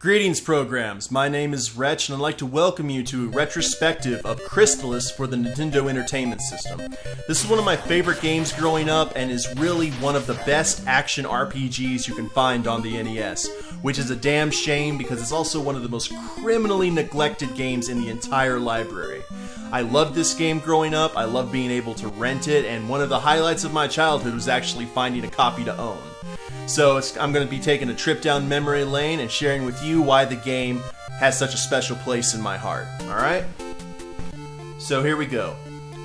Greetings, programs. My name is Wretch, and I'd like to welcome you to a retrospective of Crystalis for the Nintendo Entertainment System. This is one of my favorite games growing up, and is really one of the best action RPGs you can find on the NES, which is a damn shame because it's also one of the most criminally neglected games in the entire library. I loved this game growing up, I loved being able to rent it, and one of the highlights of my childhood was actually finding a copy to own. So I'm going to be taking a trip down memory lane and sharing with you why the game has such a special place in my heart. Alright? So here we go.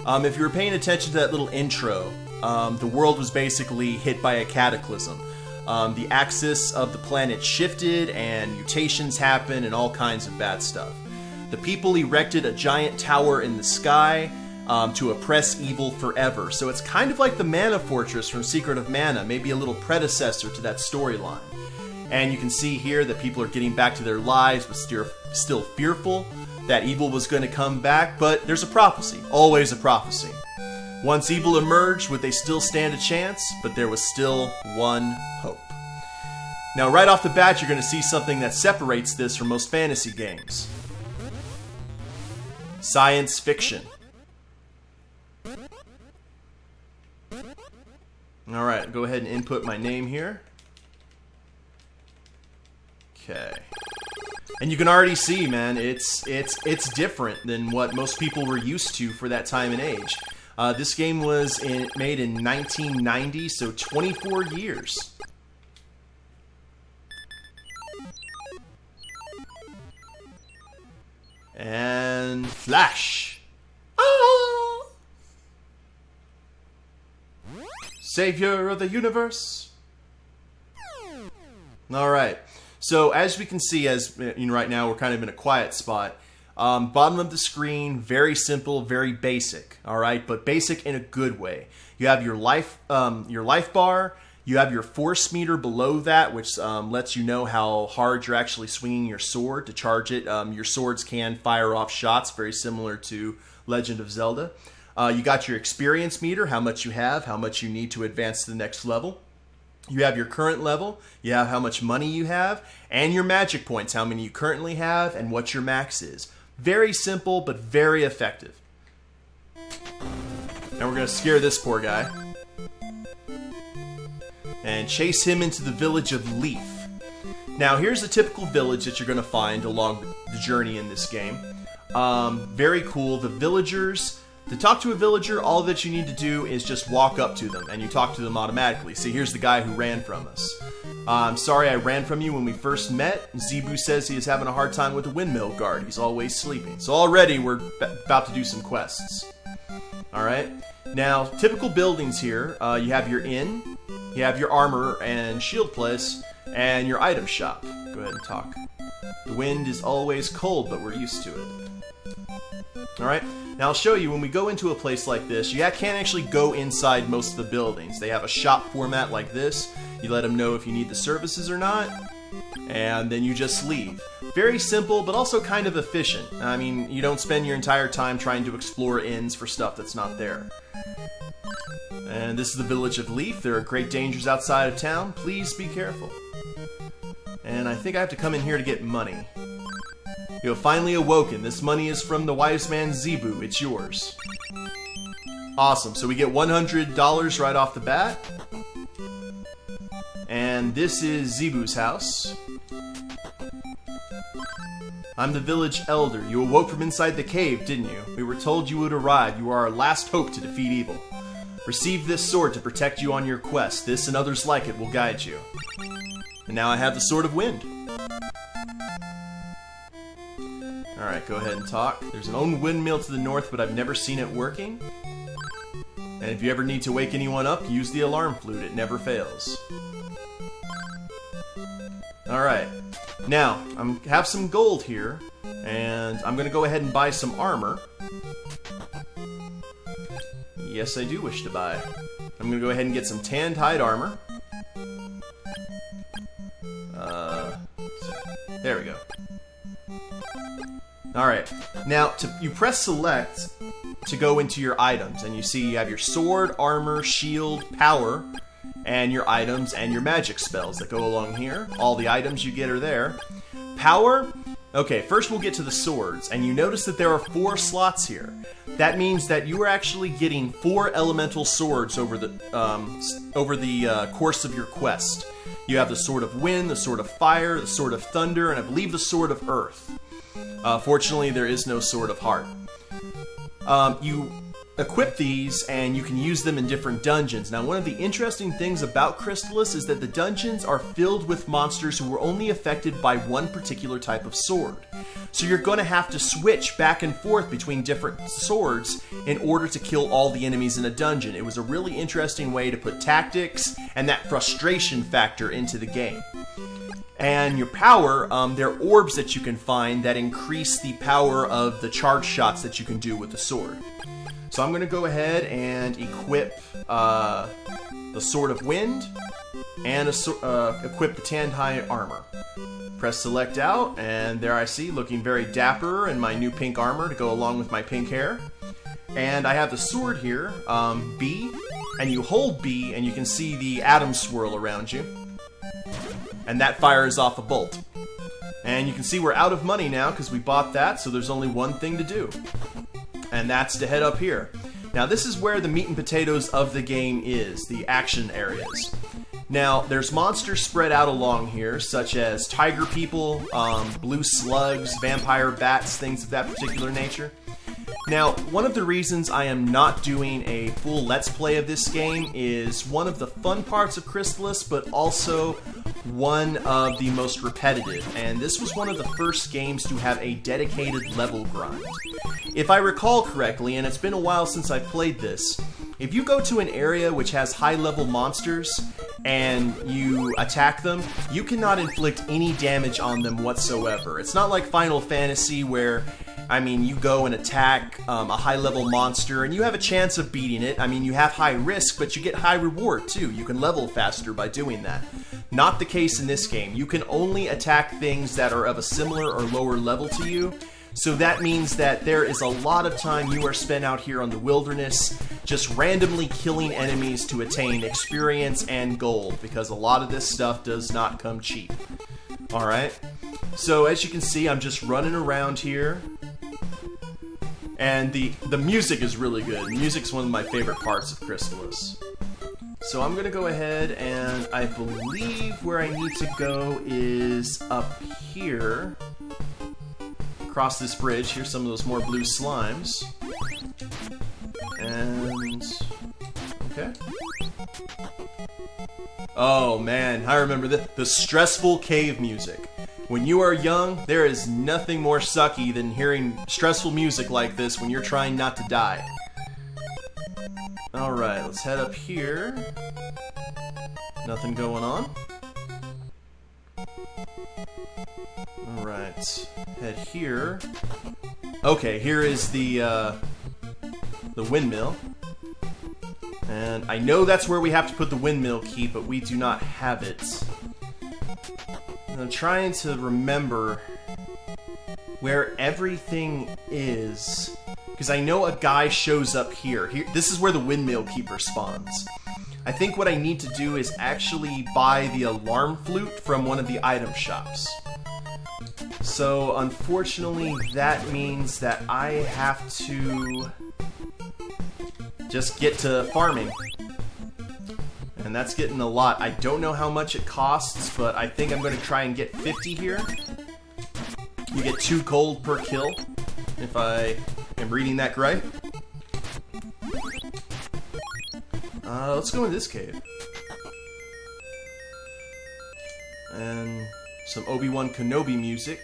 If you were paying attention to that little intro, the world was basically hit by a cataclysm. The axis of the planet shifted and mutations happened and all kinds of bad stuff. The people erected a giant tower in the sky to oppress evil forever. So it's kind of like the Mana Fortress from Secret of Mana, maybe a little predecessor to that storyline. And you can see here that people are getting back to their lives, but still fearful that evil was going to come back. But there's a prophecy, always a prophecy. Once evil emerged, would they still stand a chance? But there was still one hope. Now, right off the bat, you're going to see something that separates this from most fantasy games. Science fiction. Alright, go ahead and input my name here. Okay. And you can already see, man, it's different than what most people were used to for that time and age. This game was made in 1990, so 24 years. And flash! Ah! Savior of the universe. Alright, so as we can see, right now we're kind of in a quiet spot. Bottom of the screen, very simple, very basic. Alright, but basic in a good way. You have your life bar, you have your force meter below that, which lets you know how hard you're actually swinging your sword to charge it. Your swords can fire off shots, very similar to Legend of Zelda. You got your experience meter, how much you have, how much you need to advance to the next level. You have your current level, you have how much money you have, and your magic points, how many you currently have, and what your max is. Very simple, but very effective. Now we're going to scare this poor guy. And chase him into the village of Leaf. Now here's a typical village that you're going to find along the journey in this game. Very cool. The villagers... To talk to a villager, all that you need to do is just walk up to them, and you talk to them automatically. See, here's the guy who ran from us. I'm sorry I ran from you when we first met. Zebu says he is having a hard time with the windmill guard. He's always sleeping. So already we're about to do some quests. Alright? Now, typical buildings here. You have your inn, you have your armor and shield place, and your item shop. Go ahead and talk. The wind is always cold, but we're used to it. Alright, now I'll show you, when we go into a place like this, you can't actually go inside most of the buildings. They have a shop format like this. You let them know if you need the services or not, and then you just leave. Very simple, but also kind of efficient. I mean, you don't spend your entire time trying to explore inns for stuff that's not there. And this is the village of Leaf. There are great dangers outside of town. Please be careful. And I think I have to come in here to get money. You have finally awoken. This money is from the wise man Zebu. It's yours. Awesome. So we get $100 right off the bat. And this is Zebu's house. I'm the village elder. You awoke from inside the cave, didn't you? We were told you would arrive. You are our last hope to defeat evil. Receive this sword to protect you on your quest. This and others like it will guide you. And now I have the Sword of Wind. Alright, go ahead and talk. There's an own windmill to the north, but I've never seen it working. And if you ever need to wake anyone up, use the alarm flute. It never fails. Alright. Now, I have some gold here, and I'm going to go ahead and buy some armor. Yes, I do wish to buy. I'm going to go ahead and get some tanned hide armor. There we go. Alright, now you press select to go into your items, and you see you have your sword, armor, shield, power, and your items and your magic spells that go along here. All the items you get are there. power, okay, first we'll get to the swords, and you notice that there are 4 slots here. That means that you are actually getting 4 elemental swords over the course of your quest. You have the Sword of Wind, the Sword of Fire, the Sword of Thunder, and I believe the Sword of Earth. Fortunately, there is no Sword of Heart. You equip these, and you can use them in different dungeons. Now, one of the interesting things about Crystalis is that the dungeons are filled with monsters who are only affected by one particular type of sword. So you're going to have to switch back and forth between different swords in order to kill all the enemies in a dungeon. It was a really interesting way to put tactics and that frustration factor into the game. And your power, there are orbs that you can find that increase the power of the charge shots that you can do with the sword. So I'm going to go ahead and equip the Sword of Wind and equip the Tanned Hide armor. Press select out, and there I see, looking very dapper in my new pink armor to go along with my pink hair. And I have the sword here, B, and you hold B and you can see the atom swirl around you. And that fires off a bolt. And you can see we're out of money now because we bought that, so there's only one thing to do. And that's to head up here. Now this is where the meat and potatoes of the game is, the action areas. Now there's monsters spread out along here, such as tiger people, blue slugs, vampire bats, things of that particular nature. Now, one of the reasons I am not doing a full Let's Play of this game is one of the fun parts of Crystalis, but also one of the most repetitive, and this was one of the first games to have a dedicated level grind. If I recall correctly, and it's been a while since I've played this, if you go to an area which has high-level monsters and you attack them, you cannot inflict any damage on them whatsoever. It's not like Final Fantasy where, I mean, you go and attack a high-level monster and you have a chance of beating it. I mean, you have high risk, but you get high reward too. You can level faster by doing that. Not the case in this game. You can only attack things that are of a similar or lower level to you. So that means that there is a lot of time you are spent out here on the wilderness just randomly killing enemies to attain experience and gold, because a lot of this stuff does not come cheap. Alright, so as you can see, I'm just running around here. And the music is really good. Music's one of my favorite parts of Crystalis. So I'm gonna go ahead and I believe where I need to go is up here. Across this bridge. Here's some of those more blue slimes. And... okay. Oh man, I remember the stressful cave music. When you are young, there is nothing more sucky than hearing stressful music like this when you're trying not to die. Alright, let's head up here. Nothing going on. Alright, head here. Okay, here is the windmill. And I know that's where we have to put the windmill key, but we do not have it. And I'm trying to remember where everything is, because I know a guy shows up here. This is where the windmill keeper spawns. I think what I need to do is actually buy the alarm flute from one of the item shops. So, unfortunately, that means that I have to just get to farming. And that's getting a lot. I don't know how much it costs, but I think I'm going to try and get 50 here. You get 2 gold per kill, if I am reading that right. Let's go in this cave. And some Obi-Wan Kenobi music.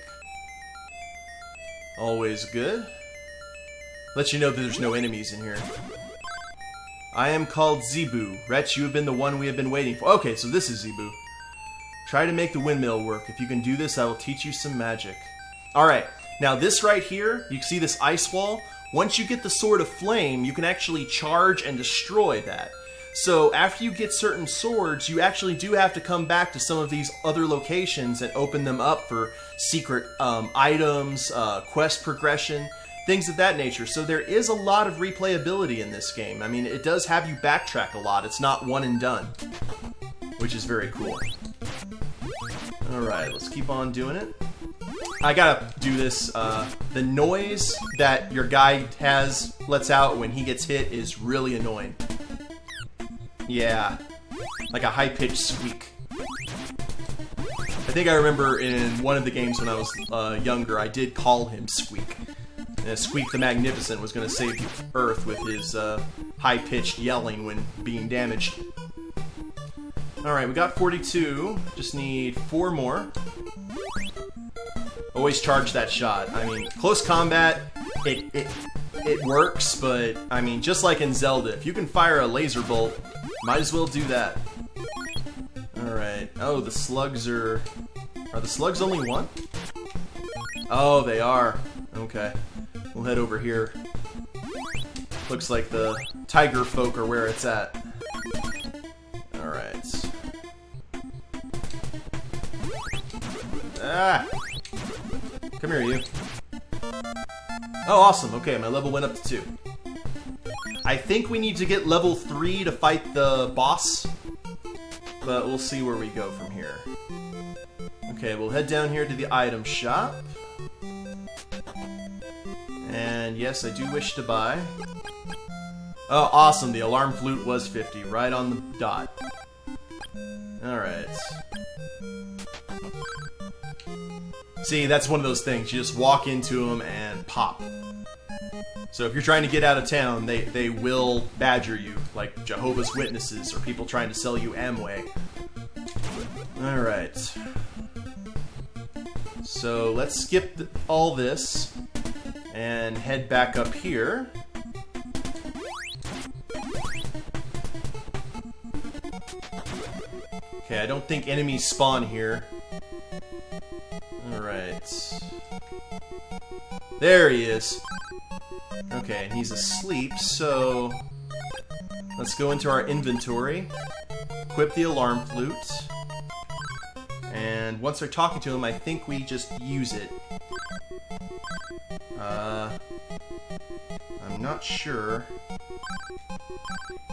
Always good. Let you know that there's no enemies in here. I am called Zebu. Wretch, you have been the one we have been waiting for. Okay, so this is Zebu. Try to make the windmill work. If you can do this, I will teach you some magic. Alright, now this right here, you see this ice wall? Once you get the Sword of Flame, you can actually charge and destroy that. So after you get certain swords, you actually do have to come back to some of these other locations and open them up for secret items, quest progression, things of that nature. So there is a lot of replayability in this game. I mean, it does have you backtrack a lot. It's not one and done, which is very cool. Alright, let's keep on doing it. I gotta do this. The noise that your guy lets out when he gets hit is really annoying. Yeah, like a high-pitched squeak. I think I remember in one of the games when I was younger, I did call him Squeak. And Squeak the Magnificent was going to save the Earth with his high-pitched yelling when being damaged. Alright, we got 42. Just need 4 more. Always charge that shot. I mean, close combat, it works, but, I mean, just like in Zelda, if you can fire a laser bolt, might as well do that. Alright. Oh, the slugs are... Are the slugs only one? Oh, they are. Okay. We'll head over here. Looks like the tiger folk are where it's at. Alright. Ah! Come here, you. Oh, awesome. Okay, my level went up to 2. I think we need to get level 3 to fight the boss. But we'll see where we go from here. Okay, we'll head down here to the item shop. And yes, I do wish to buy. Oh, awesome. The alarm flute was 50, right on the dot. Alright. See, that's one of those things. You just walk into them and pop. So if you're trying to get out of town, they will badger you, like Jehovah's Witnesses or people trying to sell you Amway. Alright. So let's skip all this and head back up here. Okay, I don't think enemies spawn here. Alright. There he is. Okay, and he's asleep, so let's go into our inventory, equip the alarm flute, and once we're talking to him, I think we just use it. I'm not sure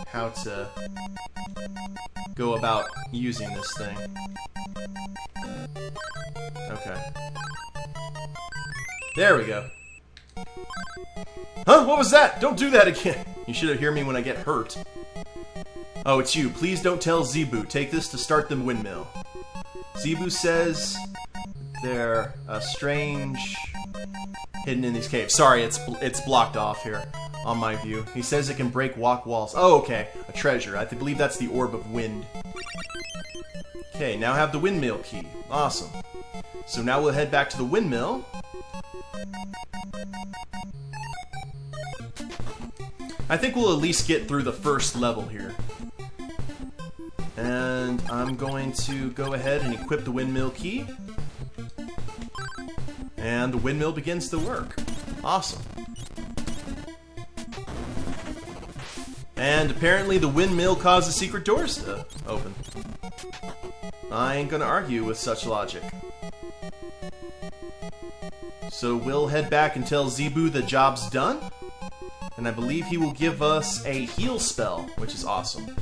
how to go about using this thing. Okay. There we go. Huh? What was that? Don't do that again! You should have heard me when I get hurt. Oh, it's you. Please don't tell Zebu. Take this to start the windmill. Zebu says they're strange... hidden in these caves. Sorry, it's blocked off here on my view. He says it can break walls. Oh, okay. A treasure. I believe that's the Orb of Wind. Okay, now have the windmill key. Awesome. So now we'll head back to the windmill. I think we'll at least get through the first level here. And I'm going to go ahead and equip the windmill key. And the windmill begins to work. Awesome. And apparently the windmill causes secret doors to open. I ain't gonna argue with such logic. So we'll head back and tell Zebu the job's done. And I believe he will give us a heal spell, which is awesome.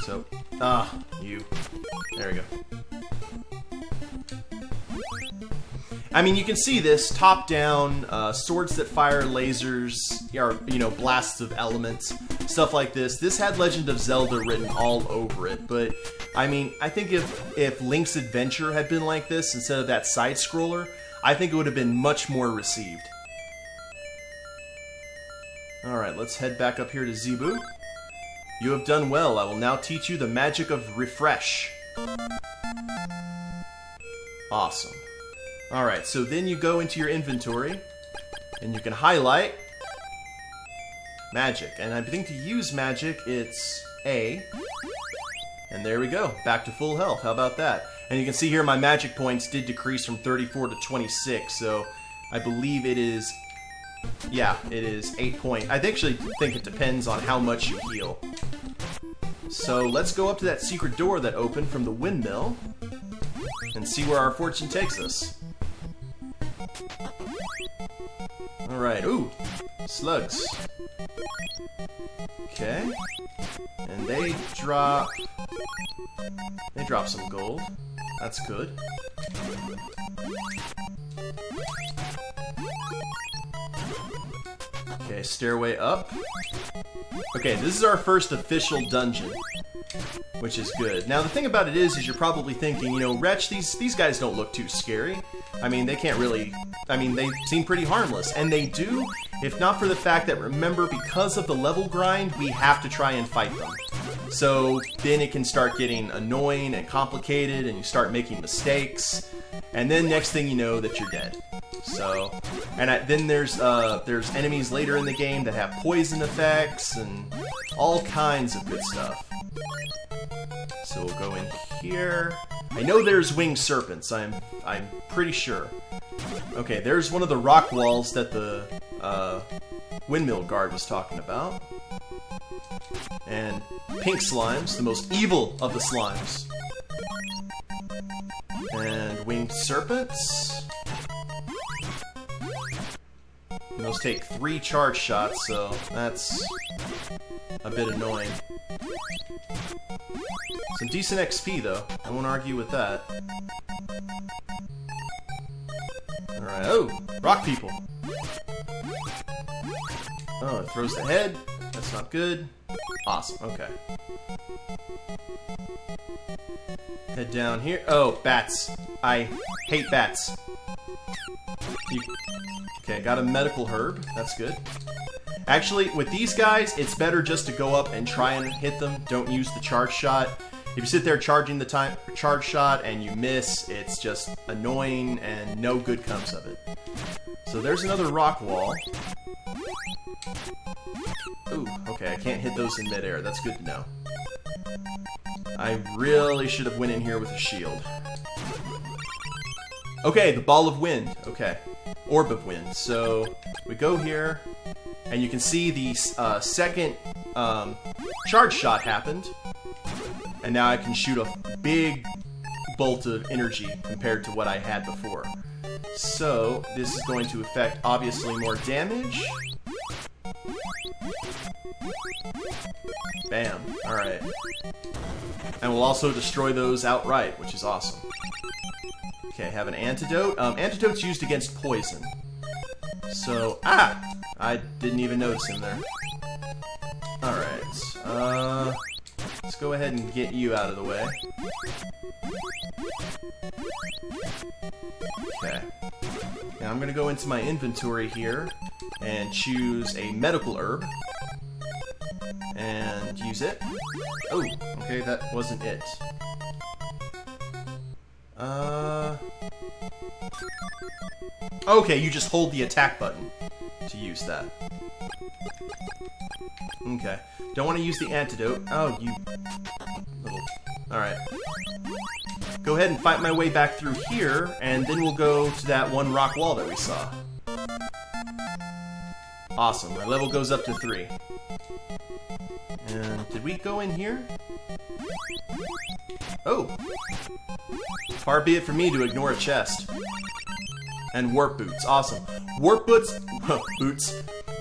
So, you. There we go. I mean, you can see this top-down, swords that fire lasers, or, you know, blasts of elements, stuff like this. This had Legend of Zelda written all over it, but, I mean, I think if Link's Adventure had been like this instead of that side-scroller, I think it would have been much more received. Alright, let's head back up here to Zebu. You have done well. I will now teach you the magic of refresh. Awesome. Alright, so then you go into your inventory, and you can highlight magic. And I think to use magic, it's A. And there we go, back to full health. How about that? And you can see here my magic points did decrease from 34 to 26, so I believe it is... yeah, it is 8 point. I actually think it depends on how much you heal. So let's go up to that secret door that opened from the windmill and see where our fortune takes us. Alright, ooh, slugs. Okay. And they drop some gold. That's good. Okay, stairway up. Okay, this is our first official dungeon, which is good. Now, the thing about it is you're probably thinking, you know, Wretch, these guys don't look too scary. I mean, they can't really... I mean, they seem pretty harmless. And they do, if not for the fact that, remember, because of the level grind, we have to try and fight them. So then it can start getting annoying and complicated, and you start making mistakes. And then next thing you know that you're dead. So, and then there's enemies later in the game that have poison effects and all kinds of good stuff. So we'll go in here. I know there's winged serpents. I'm pretty sure. Okay, there's one of the rock walls that the windmill guard was talking about. And pink slimes, the most evil of the slimes. And winged serpents. And those take 3 charge shots, so that's a bit annoying. Some decent XP, though. I won't argue with that. Alright, oh! Rock people! Oh, it throws the head. That's not good. Awesome, okay. Head down here. Oh, bats. I hate bats. Okay, got a medical herb. That's good. Actually, with these guys, it's better just to go up and try and hit them. Don't use the charge shot. If you sit there charging the charge shot and you miss, it's just annoying and no good comes of it. So there's another rock wall. Ooh, okay, I can't hit those in midair. That's good to know. I really should have went in here with a shield. Okay, the ball of wind. Okay. Orb of wind. So we go here, and you can see the second charge shot happened, and now I can shoot a big bolt of energy compared to what I had before. So this is going to affect obviously more damage. Bam. Alright. And we'll also destroy those outright, which is awesome. Okay, I have an antidote. Antidote's used against poison. So, I didn't even notice him there. Alright, let's go ahead and get you out of the way. Okay. Now I'm gonna go into my inventory here and choose a medical herb. And use it. Oh, okay, that wasn't it. Okay, you just hold the attack button to use that. Okay. Don't want to use the antidote. Oh, you little... Alright. Go ahead and fight my way back through here, and then we'll go to that one rock wall that we saw. Awesome. My level goes up to 3. And did we go in here? Oh! Far be it from me to ignore a chest. And warp boots. Awesome. Warp boots...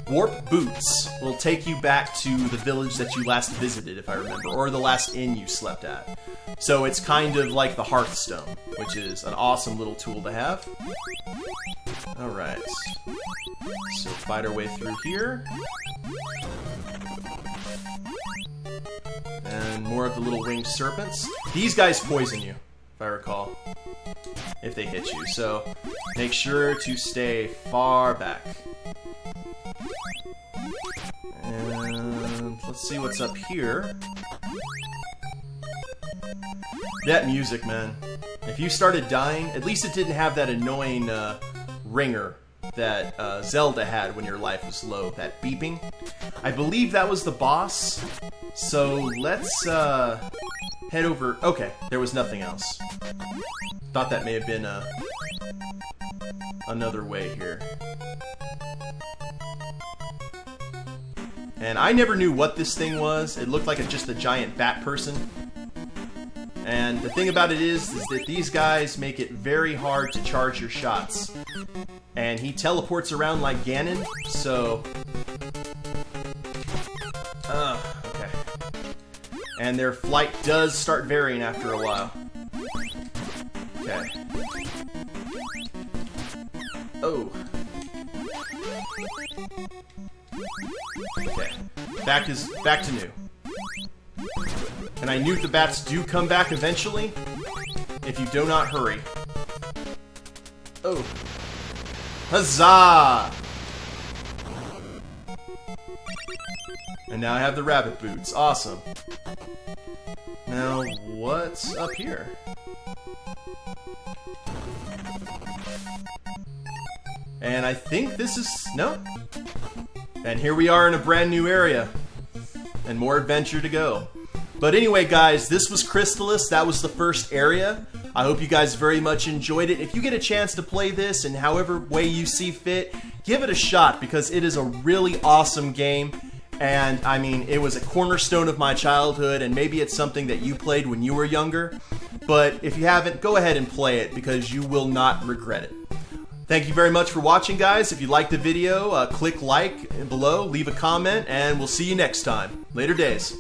Warp boots will take you back to the village that you last visited, if I remember, or the last inn you slept at. So it's kind of like the Hearthstone, which is an awesome little tool to have. Alright. So fight our way through here. And more of the little winged serpents. These guys poison you, if I recall, if they hit you. So make sure to stay far back. And let's see what's up here. That music, man. If you started dying, at least it didn't have that annoying ringer that Zelda had when your life was low, that beeping. I believe that was the boss, so let's head over... Okay, there was nothing else. Thought that may have been another way here. And I never knew what this thing was. It looked like just a giant bat person. And the thing about it is that these guys make it very hard to charge your shots. And he teleports around like Ganon, so... okay. And their flight does start varying after a while. Okay. Oh. Okay. Back to new. And I knew the bats do come back eventually, if you do not hurry. Oh. Huzzah! And now I have the rabbit boots. Awesome. Now, what's up here? And I think this is... no? And here we are in a brand new area. And more adventure to go. But anyway, guys, this was Crystalis. That was the first area. I hope you guys very much enjoyed it. If you get a chance to play this in however way you see fit, give it a shot because it is a really awesome game. And, I mean, it was a cornerstone of my childhood, and maybe it's something that you played when you were younger. But if you haven't, go ahead and play it because you will not regret it. Thank you very much for watching, guys. If you liked the video, click like below, leave a comment, and we'll see you next time. Later days.